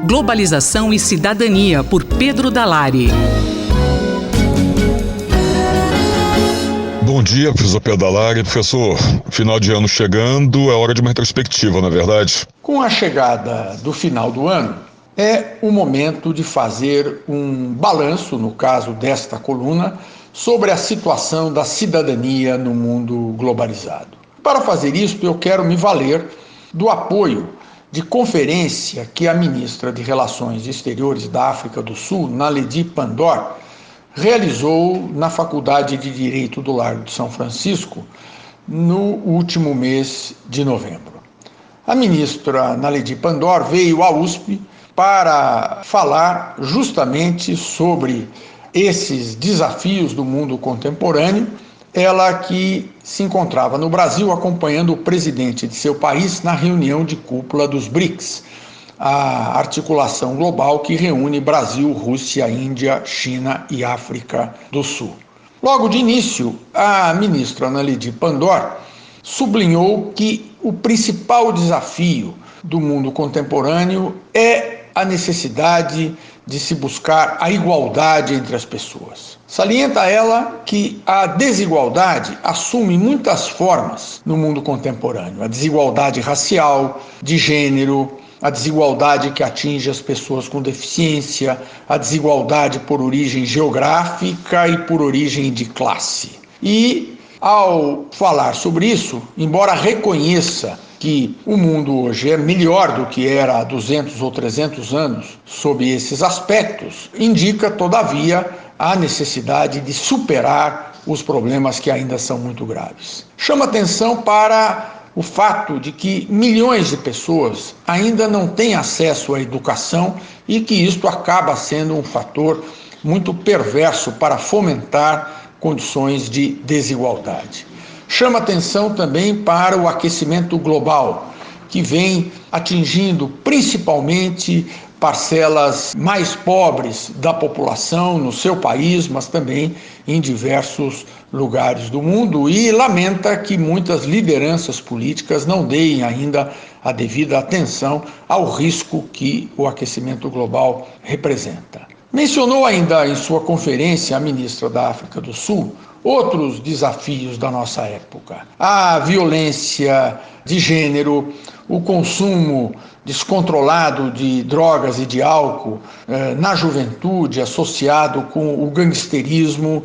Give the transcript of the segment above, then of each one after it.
Globalização e Cidadania, por Pedro Dalari. Bom dia, professor Pedro Dalari. Professor, final de ano chegando, é hora de uma retrospectiva, não é verdade? Com a chegada do final do ano, é o momento de fazer um balanço, no caso desta coluna, sobre a situação da cidadania no mundo globalizado. Para fazer isso, eu quero me valer do apoio de conferência que a ministra de Relações Exteriores da África do Sul, Naledi Pandor, realizou na Faculdade de Direito do Largo de São Francisco no último mês de novembro. A ministra Naledi Pandor veio à USP para falar justamente sobre esses desafios do mundo contemporâneo, ela que se encontrava no Brasil acompanhando o presidente de seu país na reunião de cúpula dos BRICS, a articulação global que reúne Brasil, Rússia, Índia, China e África do Sul. Logo de início, a ministra Naledi Pandor sublinhou que o principal desafio do mundo contemporâneo é a necessidade de se buscar a igualdade entre as pessoas. Salienta ela que a desigualdade assume muitas formas no mundo contemporâneo. A desigualdade racial, de gênero, a desigualdade que atinge as pessoas com deficiência, a desigualdade por origem geográfica e por origem de classe. E, ao falar sobre isso, embora reconheça que o mundo hoje é melhor do que era há 200 ou 300 anos sob esses aspectos, indica, todavia, a necessidade de superar os problemas que ainda são muito graves. Chama atenção para o fato de que milhões de pessoas ainda não têm acesso à educação e que isto acaba sendo um fator muito perverso para fomentar condições de desigualdade. Chama atenção também para o aquecimento global, que vem atingindo principalmente parcelas mais pobres da população no seu país, mas também em diversos lugares do mundo, e lamenta que muitas lideranças políticas não deem ainda a devida atenção ao risco que o aquecimento global representa. Mencionou ainda em sua conferência a ministra da África do Sul outros desafios da nossa época: a violência de gênero, o consumo descontrolado de drogas e de álcool na juventude, associado com o gangsterismo,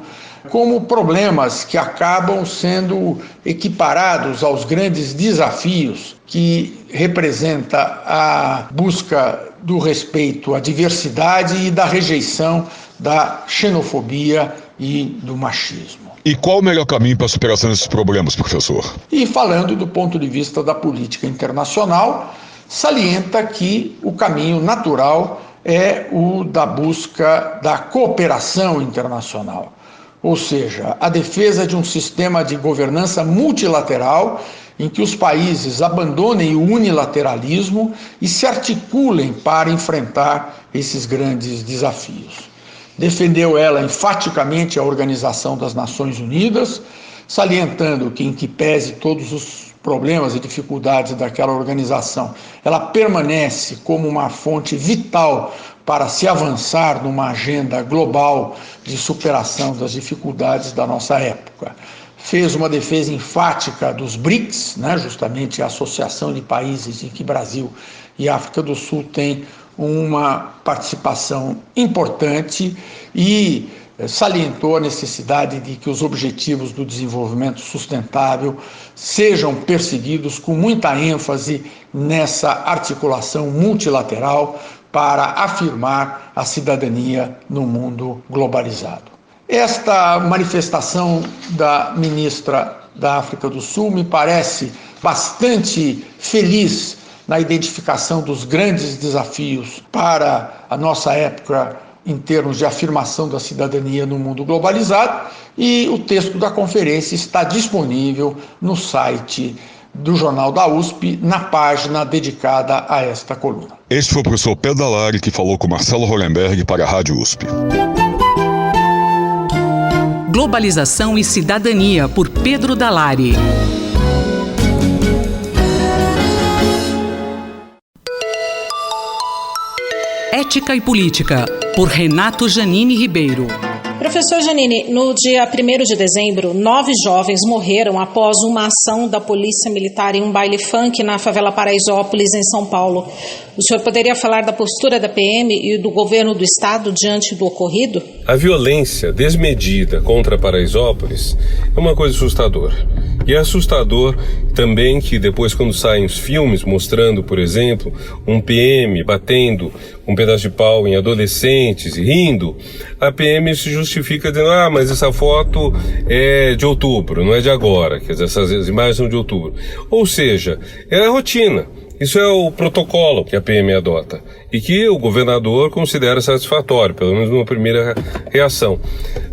como problemas que acabam sendo equiparados aos grandes desafios que representa a busca do respeito à diversidade e da rejeição da xenofobia e do machismo. E qual o melhor caminho para a superação desses problemas, professor? E falando do ponto de vista da política internacional, salienta que o caminho natural é o da busca da cooperação internacional, ou seja, a defesa de um sistema de governança multilateral em que os países abandonem o unilateralismo e se articulem para enfrentar esses grandes desafios. Defendeu ela enfaticamente a Organização das Nações Unidas, salientando que, em que pese todos os problemas e dificuldades daquela organização, ela permanece como uma fonte vital para se avançar numa agenda global de superação das dificuldades da nossa época. Fez uma defesa enfática dos BRICS, justamente a associação de países em que Brasil e África do Sul têm uma participação importante, e salientou a necessidade de que os objetivos do desenvolvimento sustentável sejam perseguidos com muita ênfase nessa articulação multilateral para afirmar a cidadania no mundo globalizado. Esta manifestação da ministra da África do Sul me parece bastante feliz na identificação dos grandes desafios para a nossa época em termos de afirmação da cidadania no mundo globalizado, e o texto da conferência está disponível no site do Jornal da USP, na página dedicada a esta coluna. Este foi o professor Pedro Dalari, que falou com Marcelo Hollenberg para a Rádio USP. Globalização e Cidadania, por Pedro Dalari. Ética e Política, por Renato Janine Ribeiro. Professor Janine, no dia 1º de dezembro, 9 jovens morreram após uma ação da Polícia Militar em um baile funk na favela Paraisópolis, em São Paulo. O senhor poderia falar da postura da PM e do governo do estado diante do ocorrido? A violência desmedida contra Paraisópolis é uma coisa assustadora. E é assustador também que depois, quando saem os filmes mostrando, por exemplo, um PM batendo um pedaço de pau em adolescentes e rindo, a PM se justifica dizendo, mas essa foto é de outubro, não é de agora, quer dizer, essas imagens são de outubro. Ou seja, é a rotina. Isso é o protocolo que a PM adota e que o governador considera satisfatório, pelo menos numa primeira reação.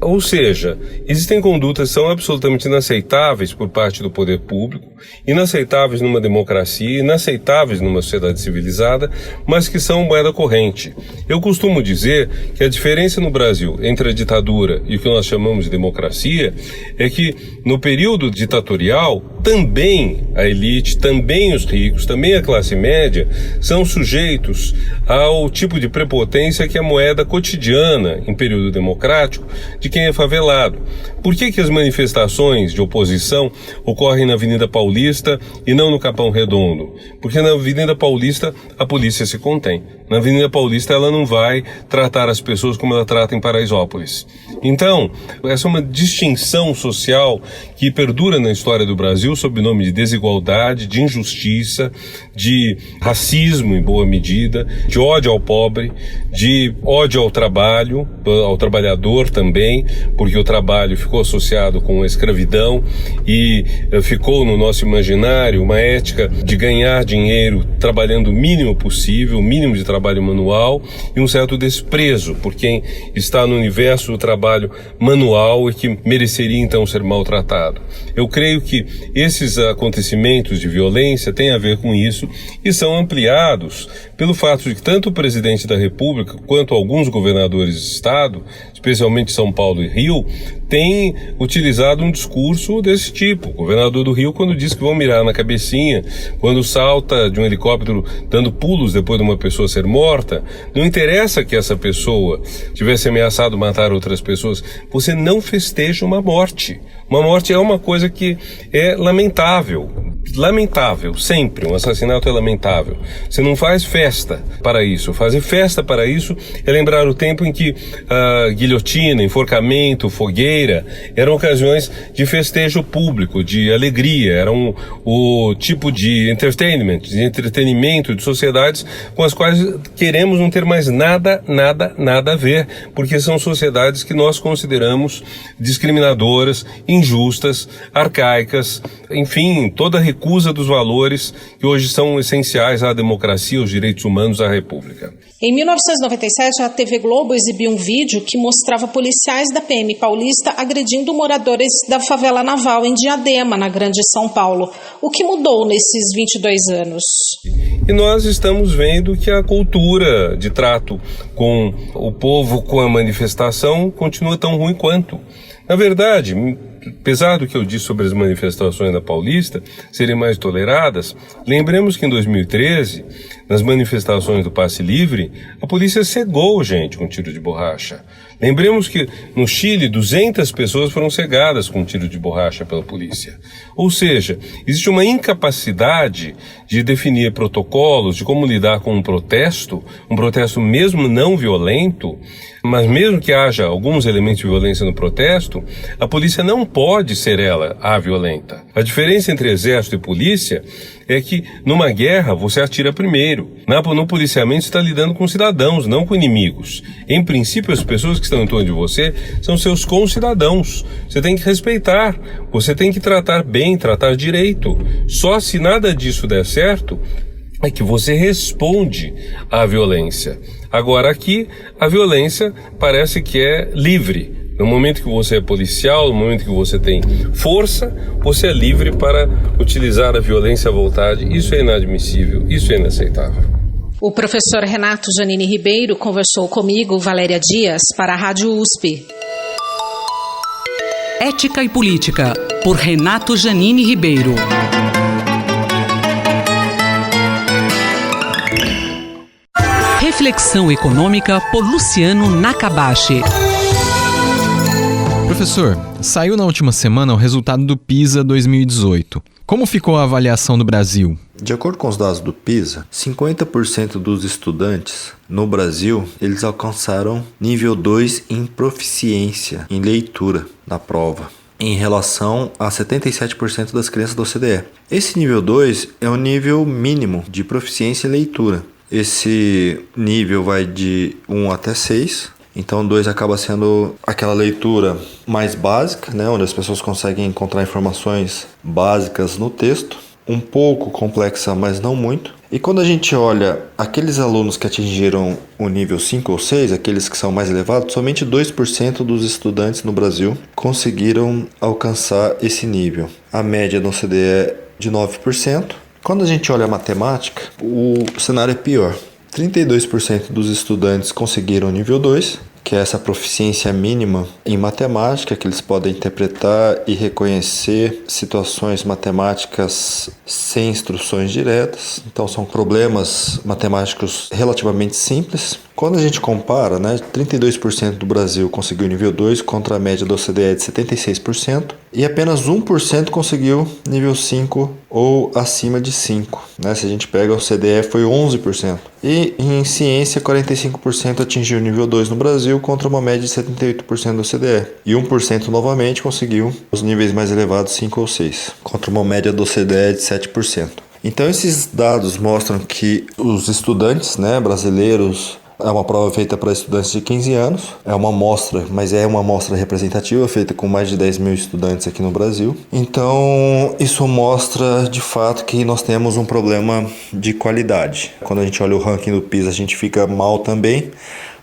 Ou seja, existem condutas que são absolutamente inaceitáveis por parte do poder público, inaceitáveis numa democracia, inaceitáveis numa sociedade civilizada, mas que são moeda corrente. Eu costumo dizer que a diferença no Brasil entre a ditadura e o que nós chamamos de democracia é que no período ditatorial também a elite, também os ricos, também a classe média são sujeitos ao tipo de prepotência que é a moeda cotidiana em período democrático de quem é favelado. Por que as manifestações de oposição ocorrem na Avenida Paulista e não no Capão Redondo? Porque na Avenida Paulista a polícia se contém. Na Avenida Paulista ela não vai tratar as pessoas como ela trata em Paraisópolis. Então, essa é uma distinção social que perdura na história do Brasil sob o nome de desigualdade, de injustiça, de racismo em boa medida, de ódio ao pobre, de ódio ao trabalho, ao trabalhador também, porque o trabalho ficou associado com a escravidão e ficou no nosso imaginário uma ética de ganhar dinheiro trabalhando o mínimo possível, o mínimo de trabalho manual e um certo desprezo por quem está no universo do trabalho manual e que mereceria então ser maltratado. Eu creio que esses acontecimentos de violência têm a ver com isso e são ampliados pelo fato de que tanto o presidente da República quanto alguns governadores de estado, especialmente São Paulo e Rio, têm utilizado um discurso desse tipo. O governador do Rio, quando diz que vão mirar na cabecinha, quando salta de um helicóptero dando pulos depois de uma pessoa ser morta, não interessa que essa pessoa tivesse ameaçado matar outras pessoas, você não festeja uma morte. Uma morte é uma coisa que é lamentável. Lamentável, sempre. Um assassinato é lamentável. Você não faz festa para isso. Fazer festa para isso é lembrar o tempo em que guilhotina, enforcamento, fogueira eram ocasiões de festejo público, de alegria, eram o tipo de entertainment, de entretenimento de sociedades com as quais queremos não ter mais nada a ver, porque são sociedades que nós consideramos discriminadoras, injustas, arcaicas, enfim, toda a recusa dos valores que hoje são essenciais à democracia, aos direitos humanos, à República. Em 1997, a TV Globo exibiu um vídeo que mostrava policiais da PM paulista agredindo moradores da favela Naval em Diadema, na Grande São Paulo. O que mudou nesses 22 anos? E nós estamos vendo que a cultura de trato com o povo, com a manifestação, continua tão ruim quanto. Na verdade, apesar do que eu disse sobre as manifestações da Paulista serem mais toleradas, lembremos que em 2013, nas manifestações do Passe Livre, a polícia cegou gente com tiro de borracha. Lembremos que no Chile 200 pessoas foram cegadas com tiro de borracha pela polícia. Ou seja, existe uma incapacidade de definir protocolos, de como lidar com um protesto mesmo não violento, mas mesmo que haja alguns elementos de violência no protesto, a polícia não pode ser ela a violenta. A diferença entre exército e polícia é que numa guerra você atira primeiro. No policiamento você está lidando com cidadãos, não com inimigos. Em princípio, as pessoas que estão em torno de você são seus concidadãos. Você tem que respeitar, você tem que tratar bem, tratar direito. Só se nada disso der certo é que você responde à violência. Agora aqui, a violência parece que é livre. No momento que você é policial, no momento que você tem força, você é livre para utilizar a violência à vontade. Isso é inadmissível, isso é inaceitável. O professor Renato Janine Ribeiro conversou comigo, Valéria Dias, para a Rádio USP. Ética e Política, por Renato Janine Ribeiro. Reflexão econômica por Luciano Nakabashi. Professor, saiu na última semana o resultado do PISA 2018. Como ficou a avaliação do Brasil? De acordo com os dados do PISA, 50% dos estudantes no Brasil, eles alcançaram nível 2 em proficiência em leitura na prova, em relação a 77% das crianças da OCDE. Esse nível 2 é o nível mínimo de proficiência em leitura. Esse nível vai de 1 até 6. Então 2 acaba sendo aquela leitura mais básica, né, onde as pessoas conseguem encontrar informações básicas no texto. Um pouco complexa, mas não muito. E quando a gente olha aqueles alunos que atingiram o nível 5 ou 6, aqueles que são mais elevados, somente 2% dos estudantes no Brasil conseguiram alcançar esse nível. A média no OCDE é de 9%. Quando a gente olha a matemática, o cenário é pior. 32% dos estudantes conseguiram o nível 2, que é essa proficiência mínima em matemática, que eles podem interpretar e reconhecer situações matemáticas sem instruções diretas. Então são problemas matemáticos relativamente simples. Quando a gente compara, 32% do Brasil conseguiu nível 2 contra a média da OCDE de 76%, e apenas 1% conseguiu nível 5 ou acima de 5. Se a gente pega a OCDE, foi 11%. E em ciência, 45% atingiu nível 2 no Brasil contra uma média de 78% da OCDE. E 1% novamente conseguiu os níveis mais elevados, 5 ou 6, contra uma média da OCDE de 7%. Então esses dados mostram que os estudantes brasileiros, é uma prova feita para estudantes de 15 anos, é uma amostra, mas é uma amostra representativa, feita com mais de 10 mil estudantes aqui no Brasil. Então, isso mostra de fato que nós temos um problema de qualidade. Quando a gente olha o ranking do PISA, a gente fica mal também,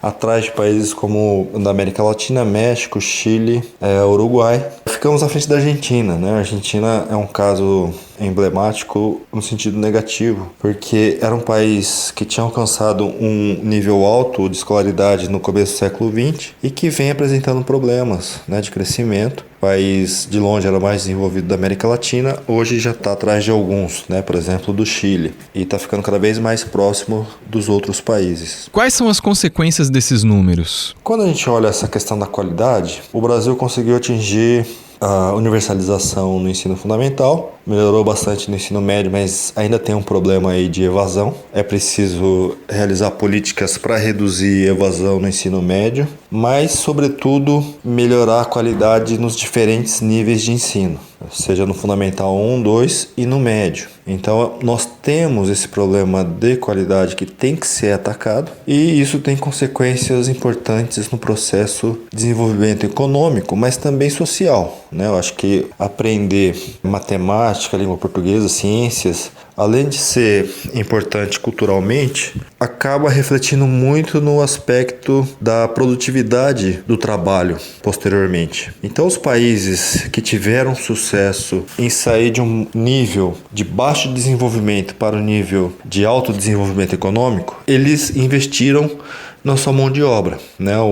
atrás de países como da América Latina, México, Chile, Uruguai. Ficamos à frente da Argentina, A Argentina é um caso emblemático no sentido negativo, porque era um país que tinha alcançado um nível alto de escolaridade no começo do século XX e que vem apresentando problemas de crescimento. O país de longe era mais desenvolvido da América Latina, hoje já está atrás de alguns, por exemplo do Chile, e está ficando cada vez mais próximo dos outros países. Quais são as consequências desses números? Quando a gente olha essa questão da qualidade, o Brasil conseguiu atingir a universalização no ensino fundamental, melhorou bastante no ensino médio, mas ainda tem um problema aí de evasão. É preciso realizar políticas para reduzir a evasão no ensino médio, mas, sobretudo, melhorar a qualidade nos diferentes níveis de ensino, seja no fundamental 1, 2 e no médio. Então, nós temos esse problema de qualidade que tem que ser atacado, e isso tem consequências importantes no processo de desenvolvimento econômico, mas também social. Eu acho que aprender matemática, língua portuguesa, ciências, além de ser importante culturalmente, acaba refletindo muito no aspecto da produtividade do trabalho posteriormente. Então, os países que tiveram sucesso em sair de um nível de baixo desenvolvimento para um nível de alto desenvolvimento econômico, eles investiram na sua mão de obra.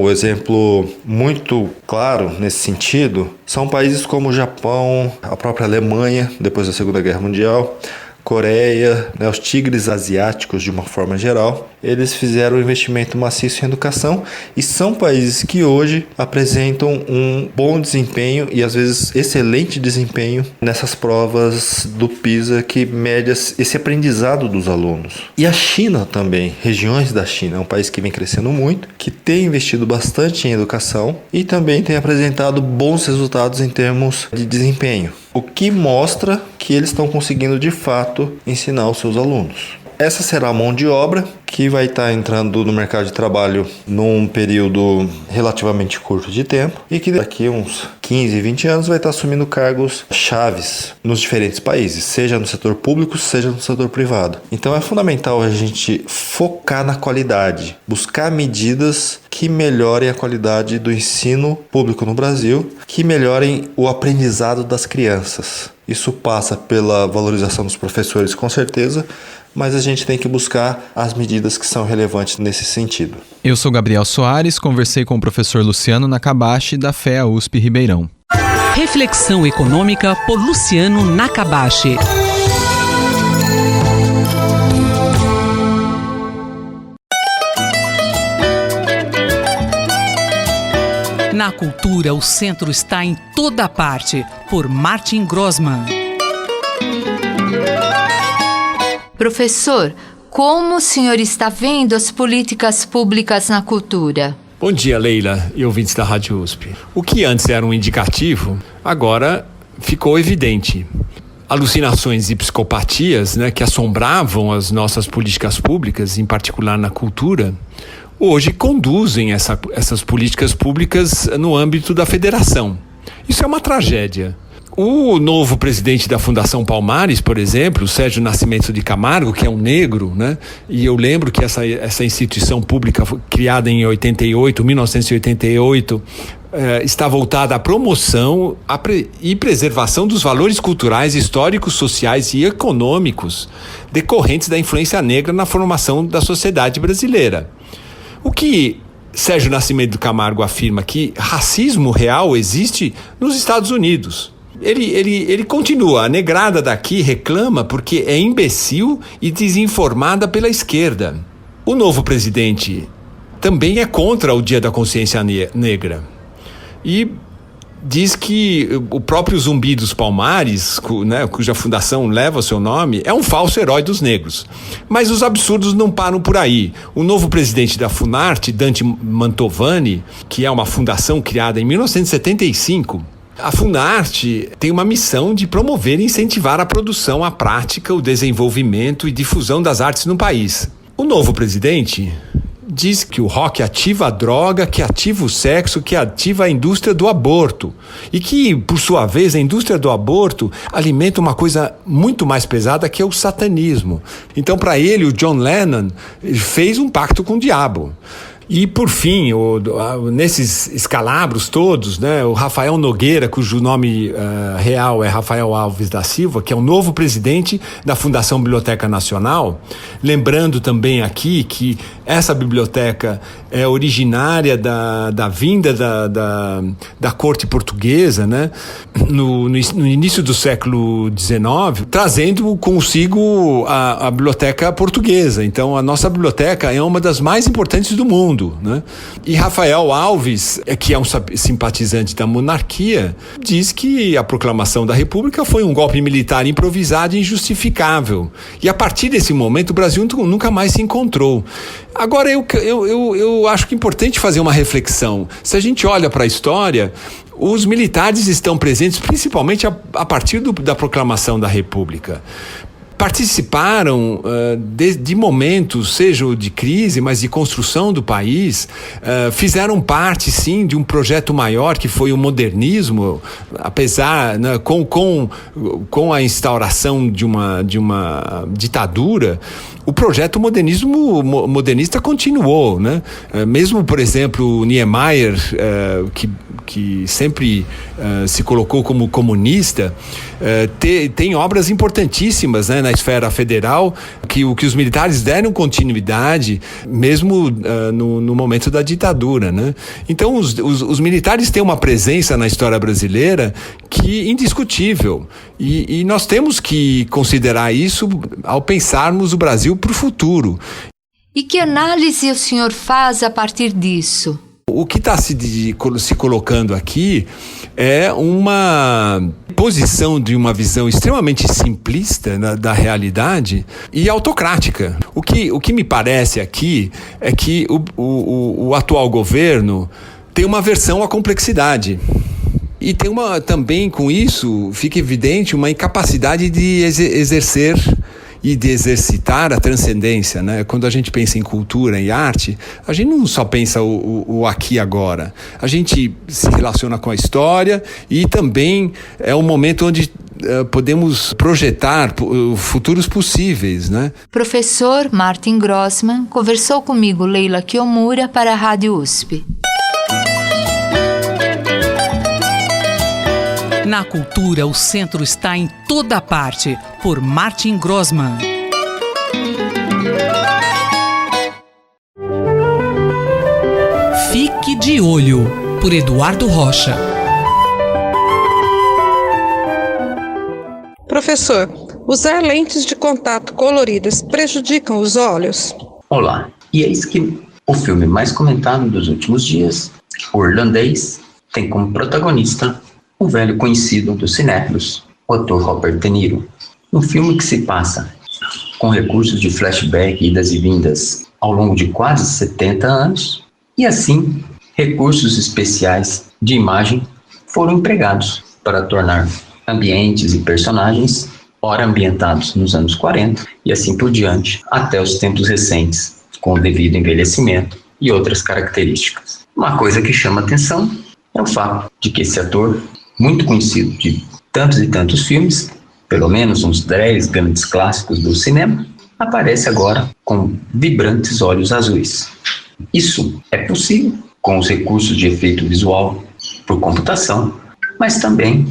O exemplo muito claro nesse sentido são países como o Japão, a própria Alemanha, depois da Segunda Guerra Mundial, Coreia, os tigres asiáticos de uma forma geral. Eles fizeram um investimento maciço em educação e são países que hoje apresentam um bom desempenho e às vezes excelente desempenho nessas provas do PISA que mede esse aprendizado dos alunos. E a China também, regiões da China, é um país que vem crescendo muito, que tem investido bastante em educação e também tem apresentado bons resultados em termos de desempenho, o que mostra que eles estão conseguindo de fato ensinar os seus alunos. Essa será a mão de obra que vai estar entrando no mercado de trabalho num período relativamente curto de tempo e que daqui a uns 15, 20 anos vai estar assumindo cargos chaves nos diferentes países, seja no setor público, seja no setor privado. Então é fundamental a gente focar na qualidade, buscar medidas que melhorem a qualidade do ensino público no Brasil, que melhorem o aprendizado das crianças. Isso passa pela valorização dos professores, com certeza, mas a gente tem que buscar as medidas que são relevantes nesse sentido. Eu sou Gabriel Soares, conversei com o professor Luciano Nakabashi, da FEA USP Ribeirão. Reflexão econômica por Luciano Nakabashi. Na cultura, o centro está em toda parte, por Martin Grossmann. Professor, como o senhor está vendo as políticas públicas na cultura? Bom dia, Leila e ouvintes da Rádio USP. O que antes era um indicativo, agora ficou evidente. Alucinações e psicopatias, que assombravam as nossas políticas públicas, em particular na cultura, hoje conduzem essas políticas públicas no âmbito da federação. Isso é uma tragédia. O novo presidente da Fundação Palmares, por exemplo, Sérgio Nascimento de Camargo, que é um negro, e eu lembro que essa instituição pública foi criada em 1988, está voltada à promoção e preservação dos valores culturais, históricos, sociais e econômicos decorrentes da influência negra na formação da sociedade brasileira. O que Sérgio Nascimento de Camargo afirma que racismo real existe nos Estados Unidos. Ele continua, a negrada daqui reclama porque é imbecil e desinformada pela esquerda. O novo presidente também é contra o Dia da Consciência Negra e diz que o próprio Zumbi dos Palmares, cuja fundação leva o seu nome, é um falso herói dos negros. Mas os absurdos não param por aí. O novo presidente da Funarte, Dante Mantovani, que é uma fundação criada em 1975, a Funarte tem uma missão de promover e incentivar a produção, a prática, o desenvolvimento e difusão das artes no país. O novo presidente diz que o rock ativa a droga, que ativa o sexo, que ativa a indústria do aborto. E que, por sua vez, a indústria do aborto alimenta uma coisa muito mais pesada, que é o satanismo. Então, para ele, o John Lennon fez um pacto com o diabo. E, por fim, nesses escalabros todos, o Rafael Nogueira, cujo nome real é Rafael Alves da Silva, que é o novo presidente da Fundação Biblioteca Nacional, lembrando também aqui que essa biblioteca é originária da vinda da corte portuguesa, no início do século XIX, trazendo consigo a biblioteca portuguesa. Então, a nossa biblioteca é uma das mais importantes do mundo. E Rafael Alves, que é um simpatizante da monarquia, diz que a proclamação da República foi um golpe militar improvisado e injustificável. E a partir desse momento o Brasil nunca mais se encontrou. Agora eu acho que é importante fazer uma reflexão. Se a gente olha para a história, os militares estão presentes principalmente a partir da proclamação da República. Participaram de momentos, seja de crise, mas de construção do país, fizeram parte, sim, de um projeto maior que foi o modernismo, apesar, com a instauração de uma ditadura, o projeto modernista continuou, Mesmo, por exemplo, Niemeyer, que sempre se colocou como comunista, tem obras importantíssimas, na esfera federal, que os militares deram continuidade, mesmo no momento da ditadura, Então, os militares têm uma presença na história brasileira que indiscutível. E nós temos que considerar isso ao pensarmos o Brasil para o futuro. E que análise o senhor faz a partir disso? O que está se colocando aqui é uma posição de uma visão extremamente simplista da realidade e autocrática. O que me parece aqui é que o atual governo tem uma aversão à complexidade. E tem também, com isso, fica evidente uma incapacidade de exercer e de exercitar a transcendência, Quando a gente pensa em cultura e arte, a gente não só pensa o aqui e agora. A gente se relaciona com a história e também é um momento onde podemos projetar futuros possíveis, Professor Martin Grossmann conversou comigo, Leila Kiyomura, para a Rádio USP. Na cultura, o centro está em toda parte, por Martin Grossmann. Fique de olho, por Eduardo Rocha. Professor, usar lentes de contato coloridas prejudicam os olhos? Olá, e eis que o filme mais comentado dos últimos dias, O Irlandês, tem como protagonista um velho conhecido dos cinéfilos, o ator Robert De Niro. Um filme que se passa com recursos de flashback, idas e vindas ao longo de quase 70 anos, e assim, recursos especiais de imagem foram empregados para tornar ambientes e personagens, ora ambientados nos anos 40 e assim por diante, até os tempos recentes, com o devido envelhecimento e outras características. Uma coisa que chama atenção é o fato de que esse ator, muito conhecido de tantos e tantos filmes, pelo menos uns 10 grandes clássicos do cinema, aparece agora com vibrantes olhos azuis. Isso é possível com os recursos de efeito visual por computação, mas também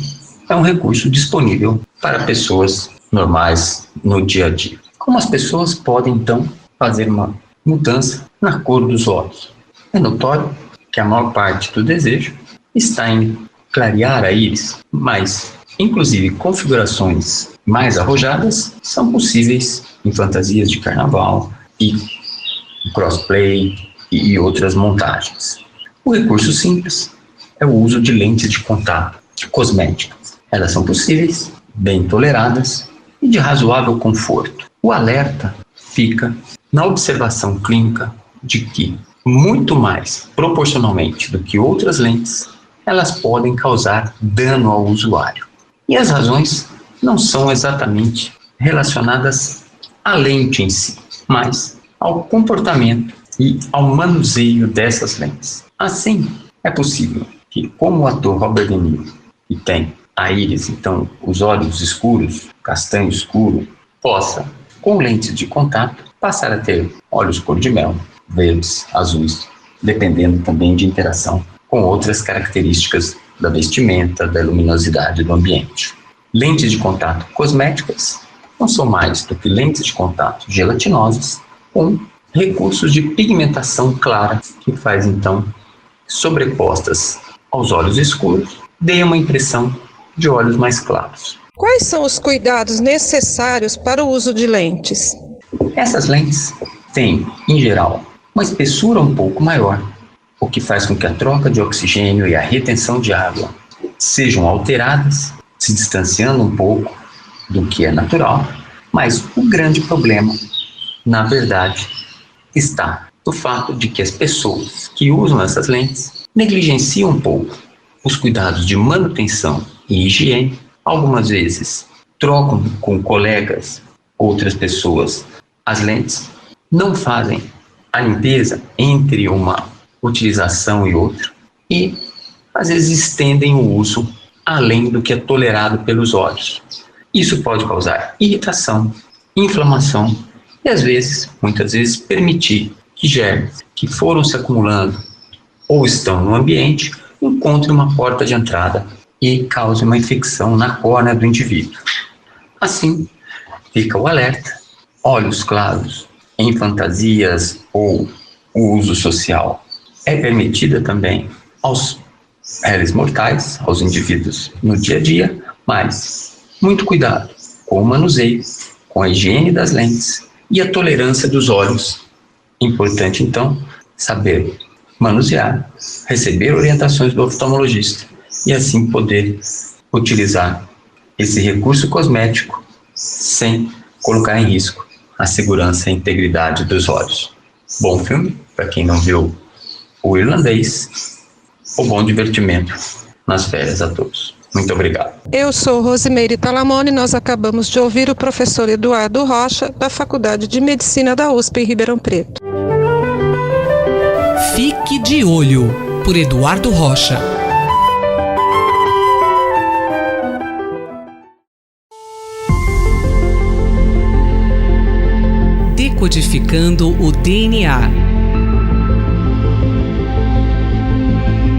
é um recurso disponível para pessoas normais no dia a dia. Como as pessoas podem, então, fazer uma mudança na cor dos olhos? É notório que a maior parte do desejo está em clarear a íris, mas, inclusive, configurações mais arrojadas são possíveis em fantasias de carnaval e crossplay e outras montagens. O recurso simples é o uso de lentes de contato cosméticas. Elas são possíveis, bem toleradas e de razoável conforto. O alerta fica na observação clínica de que, muito mais proporcionalmente do que outras lentes, elas podem causar dano ao usuário. E as razões não são exatamente relacionadas à lente em si, mas ao comportamento e ao manuseio dessas lentes. Assim, é possível que, como o ator Robert De Niro, que tem a íris, então os olhos escuros, castanho escuro, possa, com lentes de contato, passar a ter olhos cor de mel, verdes, azuis, dependendo também de interação com outras características da vestimenta, da luminosidade do ambiente. Lentes de contato cosméticas não são mais do que lentes de contato gelatinosas com recursos de pigmentação clara que faz, então, sobrepostas aos olhos escuros, dê uma impressão de olhos mais claros. Quais são os cuidados necessários para o uso de lentes? Essas lentes têm, em geral, uma espessura um pouco maior, o que faz com que a troca de oxigênio e a retenção de água sejam alteradas, se distanciando um pouco do que é natural, mas o grande problema, na verdade, está no fato de que as pessoas que usam essas lentes negligenciam um pouco os cuidados de manutenção e higiene, algumas vezes trocam com colegas, outras pessoas, as lentes, não fazem a limpeza entre uma utilização e outra e, às vezes, estendem o uso além do que é tolerado pelos olhos. Isso pode causar irritação, inflamação e, às vezes, muitas vezes, permitir que germes que foram se acumulando ou estão no ambiente encontrem uma porta de entrada e causem uma infecção na córnea do indivíduo. Assim, fica o alerta: olhos claros em fantasias ou o uso social é permitida também aos réis mortais, aos indivíduos no dia a dia, mas muito cuidado com o manuseio, com a higiene das lentes e a tolerância dos olhos. Importante, então, saber manusear, receber orientações do oftalmologista e assim poder utilizar esse recurso cosmético sem colocar em risco a segurança e a integridade dos olhos. Bom filme, para quem não viu O Irlandês, ou bom divertimento nas férias a todos. Muito obrigado. Eu sou Rosimeire Talamone e nós acabamos de ouvir o professor Eduardo Rocha, da Faculdade de Medicina da USP em Ribeirão Preto. Fique de Olho, por Eduardo Rocha. Decodificando o DNA.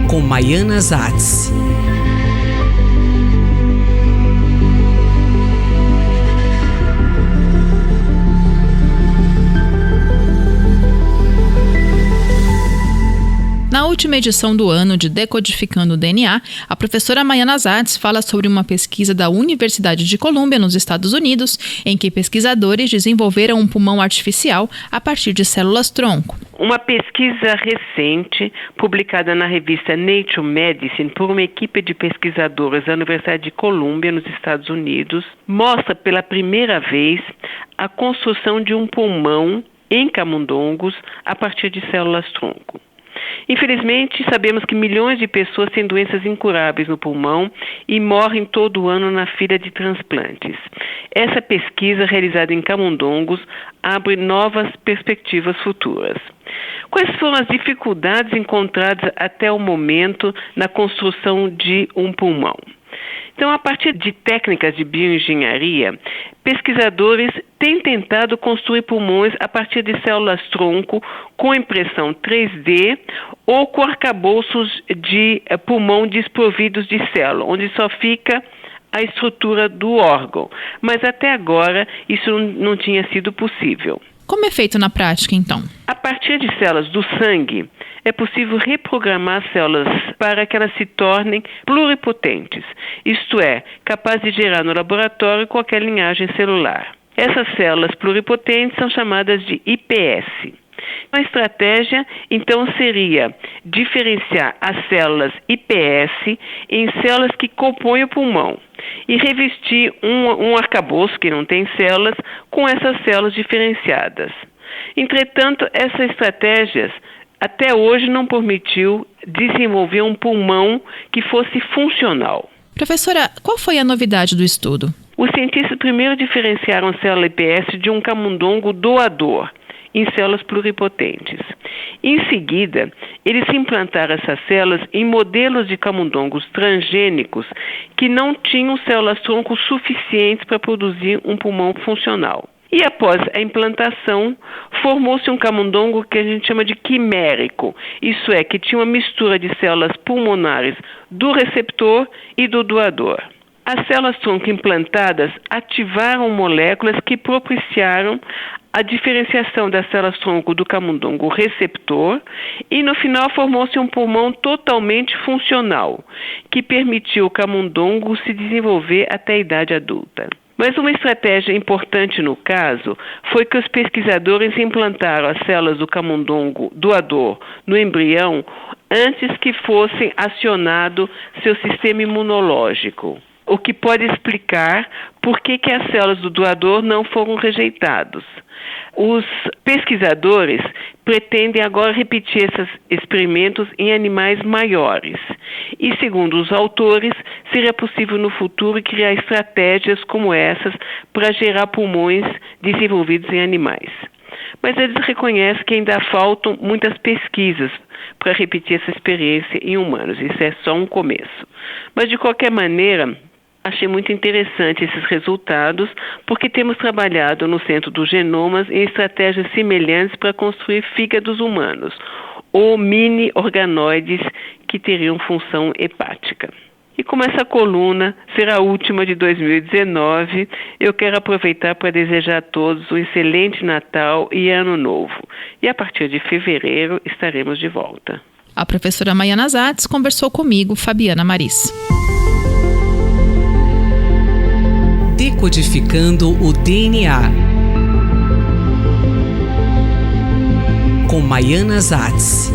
Com Maiana Zatz. Na última edição do ano de Decodificando o DNA, a professora Maiana Zatz fala sobre uma pesquisa da Universidade de Colômbia, nos Estados Unidos, em que pesquisadores desenvolveram um pulmão artificial a partir de células-tronco. Uma pesquisa recente, publicada na revista Nature Medicine por uma equipe de pesquisadores da Universidade de Colômbia, nos Estados Unidos, mostra pela primeira vez a construção de um pulmão em camundongos a partir de células-tronco. Infelizmente, sabemos que milhões de pessoas têm doenças incuráveis no pulmão e morrem todo ano na fila de transplantes. Essa pesquisa, realizada em camundongos, abre novas perspectivas futuras. Quais foram as dificuldades encontradas até o momento na construção de um pulmão? Então, a partir de técnicas de bioengenharia, pesquisadores têm tentado construir pulmões a partir de células-tronco com impressão 3D ou com arcabouços de pulmão desprovidos de célula, onde só fica a estrutura do órgão. Mas até agora isso não tinha sido possível. Como é feito na prática, então? A partir de células do sangue, é possível reprogramar as células para que elas se tornem pluripotentes, isto é, capazes de gerar no laboratório qualquer linhagem celular. Essas células pluripotentes são chamadas de IPS. A estratégia, então, seria diferenciar as células IPS em células que compõem o pulmão e revestir um arcabouço que não tem células com essas células diferenciadas. Entretanto, essas estratégias até hoje não permitiu desenvolver um pulmão que fosse funcional. Professora, qual foi a novidade do estudo? Os cientistas primeiro diferenciaram a célula IPS de um camundongo doador em células pluripotentes. Em seguida, eles implantaram essas células em modelos de camundongos transgênicos que não tinham células-tronco suficientes para produzir um pulmão funcional. E após a implantação, formou-se um camundongo que a gente chama de quimérico, isso é, que tinha uma mistura de células pulmonares do receptor e do doador. As células-tronco implantadas ativaram moléculas que propiciaram a diferenciação das células-tronco do camundongo receptor e, no final, formou-se um pulmão totalmente funcional, que permitiu ao camundongo se desenvolver até a idade adulta. Mas uma estratégia importante no caso foi que os pesquisadores implantaram as células do camundongo doador no embrião antes que fossem acionado seu sistema imunológico, o que pode explicar por que as células do doador não foram rejeitadas. Os pesquisadores pretendem agora repetir esses experimentos em animais maiores. E, segundo os autores, seria possível no futuro criar estratégias como essas para gerar pulmões desenvolvidos em animais. Mas eles reconhecem que ainda faltam muitas pesquisas para repetir essa experiência em humanos. Isso é só um começo. Mas, de qualquer maneira, achei muito interessante esses resultados, porque temos trabalhado no Centro dos Genomas em estratégias semelhantes para construir fígados humanos, ou mini-organoides que teriam função hepática. E como essa coluna será a última de 2019, eu quero aproveitar para desejar a todos um excelente Natal e Ano Novo. E a partir de fevereiro estaremos de volta. A professora Maiana Zatz conversou comigo, Fabiana Maris. Decodificando o DNA com Maiana Zatz.